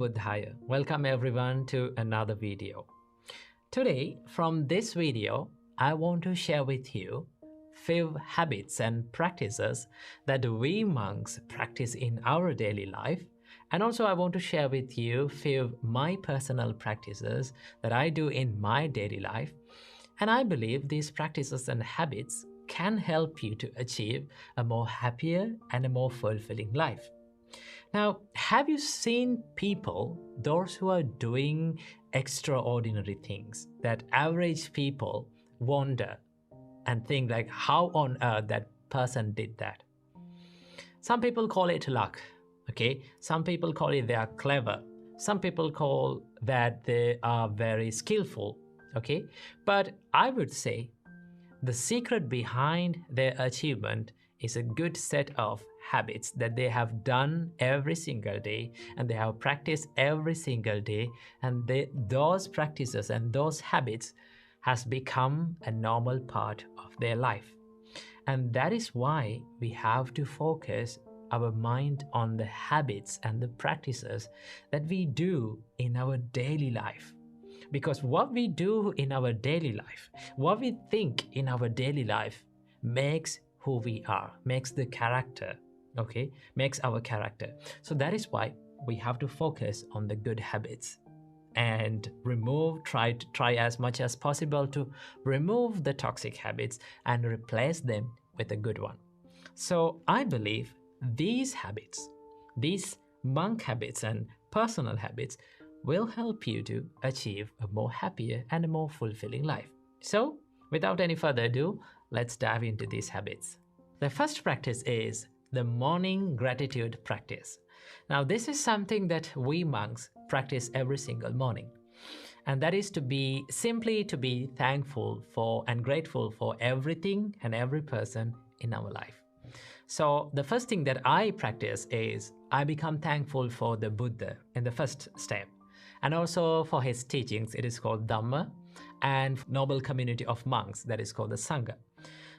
Buddhaya. Welcome everyone to another video. Today, from this video, I want to share with you few habits and practices that we monks practice in our daily life. And also I want to share with you few my personal practices that I do in my daily life. And I believe these practices and habits can help you to achieve a more happier and a more fulfilling life. Now, have you seen people, those who are doing extraordinary things that average people wonder and think like how on earth that person did that? Some people call it luck, okay? Some people call it they are clever. Some people call that they are very skillful, okay? But I would say the secret behind their achievement is a good set of habits that they have done every single day and they have practiced every single day, and those practices and those habits has become a normal part of their life. And that is why we have to focus our mind on the habits and the practices that we do in our daily life. Because what we do in our daily life, what we think in our daily life makes who we are, makes the character, okay? Makes our character. So that is why we have to focus on the good habits and try as much as possible to remove the toxic habits and replace them with a good one. So I believe these habits, these monk habits and personal habits will help you to achieve a more happier and a more fulfilling life. So, without any further ado, let's dive into these habits. The first practice is the morning gratitude practice. Now, this is something that we monks practice every single morning. And that is simply to be thankful for and grateful for everything and every person in our life. So the first thing that I practice is I become thankful for the Buddha in the first step. And also for his teachings, it is called Dhamma, and noble community of monks, that is called the Sangha.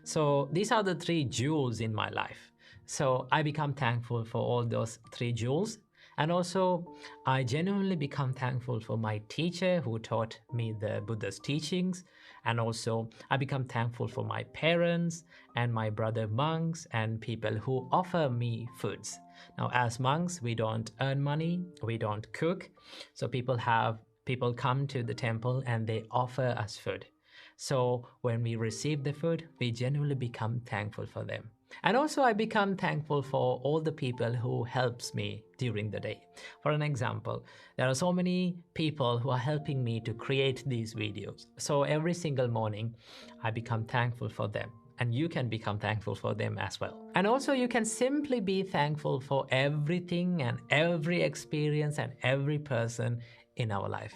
So these are the three jewels in my life. So I become thankful for all those three jewels. And also I genuinely become thankful for my teacher who taught me the Buddha's teachings. And also I become thankful for my parents and my brother monks and people who offer me foods. Now, as monks, we don't earn money, we don't cook. So people come to the temple and they offer us food. So when we receive the food, we genuinely become thankful for them. And also I become thankful for all the people who helps me during the day. For an example, there are so many people who are helping me to create these videos. So every single morning, I become thankful for them. And you can become thankful for them as well. And also you can simply be thankful for everything and every experience and every person in our life.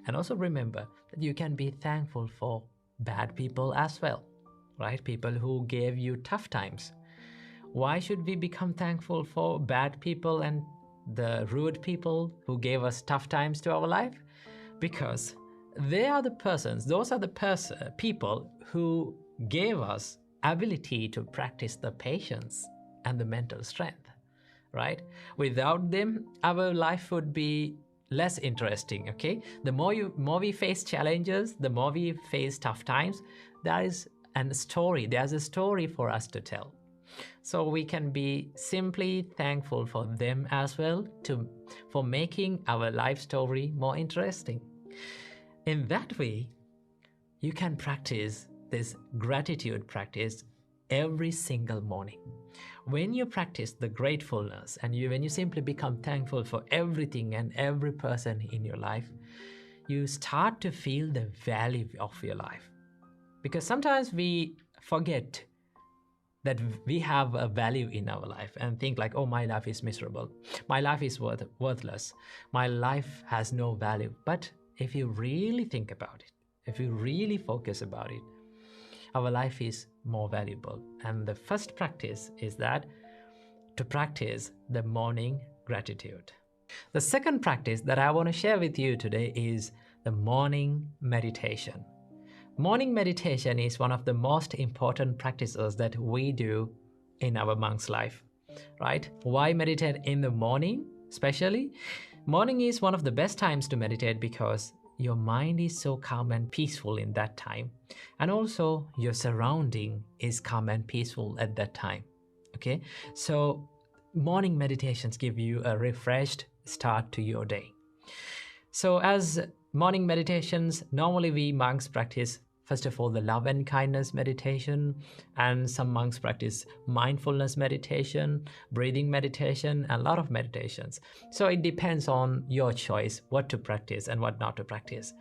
And also remember that you can be thankful for bad people as well, right? People who gave you tough times. Why should we become thankful for bad people and the rude people who gave us tough times to our life? Because they are the persons, those are the people who gave us ability to practice the patience and the mental strength, right? Without them, our life would be less interesting, okay? The more we face challenges, the more we face tough times, there's a story for us to tell. So we can be simply thankful for them as well for making our life story more interesting. In that way, you can practice this gratitude practice every single morning. When you practice the gratefulness and when you simply become thankful for everything and every person in your life, you start to feel the value of your life. Because sometimes we forget that we have a value in our life and think like, oh, my life is miserable. My life is worthless. My life has no value. But if you really think about it, if you really focus about it, our life is more valuable. And the first practice is that to practice the morning gratitude. The second practice that I want to share with you today is the morning meditation. Morning meditation is one of the most important practices that we do in our monk's life, right? Why meditate in the morning especially? Morning is one of the best times to meditate because your mind is so calm and peaceful in that time. And also your surrounding is calm and peaceful at that time. Okay, so morning meditations give you a refreshed start to your day. So as morning meditations, normally we monks practice, first of all, the love and kindness meditation, and some monks practice mindfulness meditation, breathing meditation, and a lot of meditations. So it depends on your choice what to practice and what not to practice.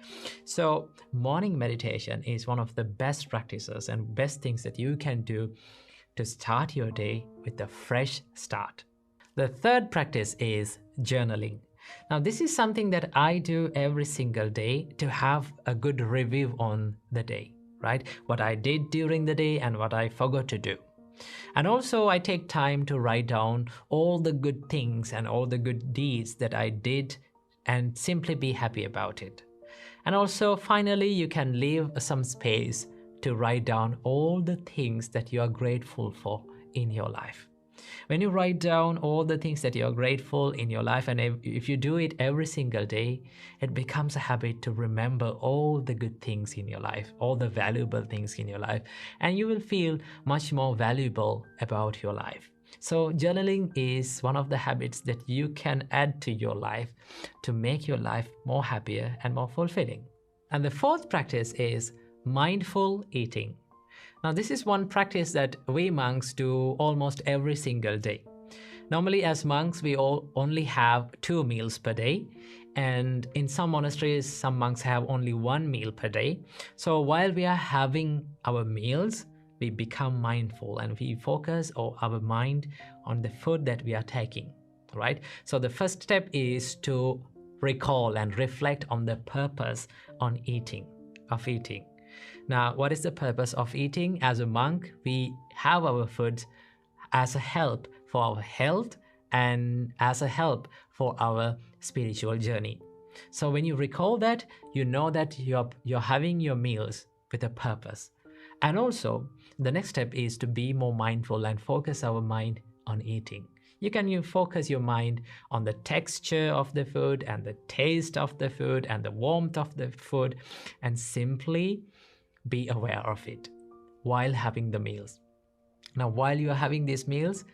So morning meditation is one of the best practices and best things that you can do to start your day with a fresh start. The third practice is journaling. Now, this is something that I do every single day to have a good review on the day, right? What I did during the day and what I forgot to do. And also, I take time to write down all the good things and all the good deeds that I did and simply be happy about it. And also, finally, you can leave some space to write down all the things that you are grateful for in your life. When you write down all the things that you're grateful in your life, and if you do it every single day, it becomes a habit to remember all the good things in your life, all the valuable things in your life, and you will feel much more valuable about your life. So journaling is one of the habits that you can add to your life to make your life more happier and more fulfilling. And the fourth practice is mindful eating. Now, this is one practice that we monks do almost every single day. Normally, as monks, we all only have 2 meals per day. And in some monasteries, some monks have only 1 meal per day. So while we are having our meals, we become mindful and we focus our mind on the food that we are taking, right? So the first step is to recall and reflect on the purpose of eating. Now, what is the purpose of eating? As a monk, we have our food as a help for our health and as a help for our spiritual journey. So when you recall that, you know that you're having your meals with a purpose. And also, the next step is to be more mindful and focus our mind on eating. You focus your mind on the texture of the food and the taste of the food and the warmth of the food, and simply be aware of it while having the meals. Now, while you are having these meals,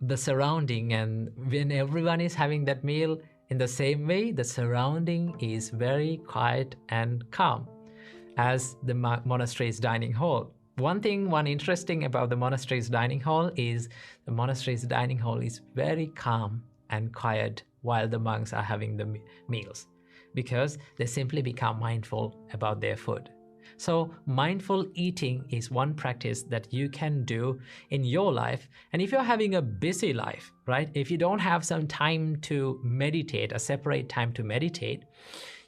the surrounding, and when everyone is having that meal in the same way, the surrounding is very quiet and calm as the monastery's dining hall. One interesting about the monastery's dining hall is the monastery's dining hall is very calm and quiet while the monks are having the meals, because they simply become mindful about their food. So mindful eating is one practice that you can do in your life. And if you're having a busy life, right, if you don't have some time to meditate, a separate time to meditate,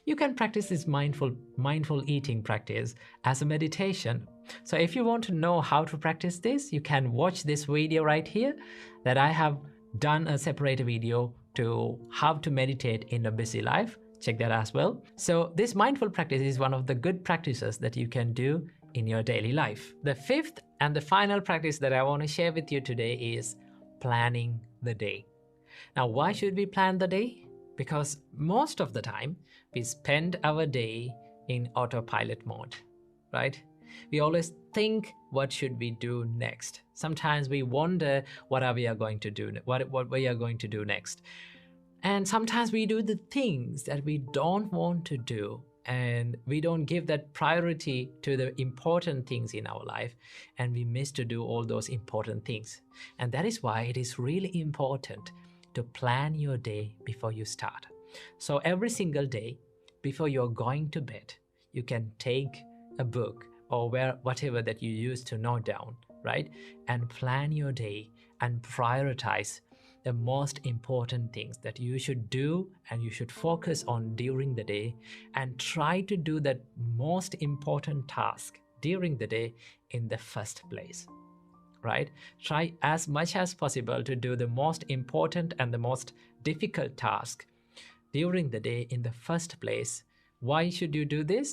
you can practice this mindful eating practice as a meditation. So if you want to know how to practice this, you can watch this video right here that I have done a separate video to how to meditate in a busy life. Check that as well. So this mindful practice is one of the good practices that you can do in your daily life. The fifth and the final practice that I want to share with you today is planning the day. Now, why should we plan the day? Because most of the time we spend our day in autopilot mode, right? We always think, what should we do next? Sometimes we wonder what we are going to do next. And sometimes we do the things that we don't want to do, and we don't give that priority to the important things in our life, and we miss to do all those important things. And that is why it is really important to plan your day before you start. So every single day before you're going to bed, you can take a book or whatever that you use to note down, right? And plan your day and prioritize the most important things that you should do and you should focus on during the day, and try to do that most important task during the day in the first place, right? Try as much as possible to do the most important and the most difficult task during the day in the first place. Why should you do this?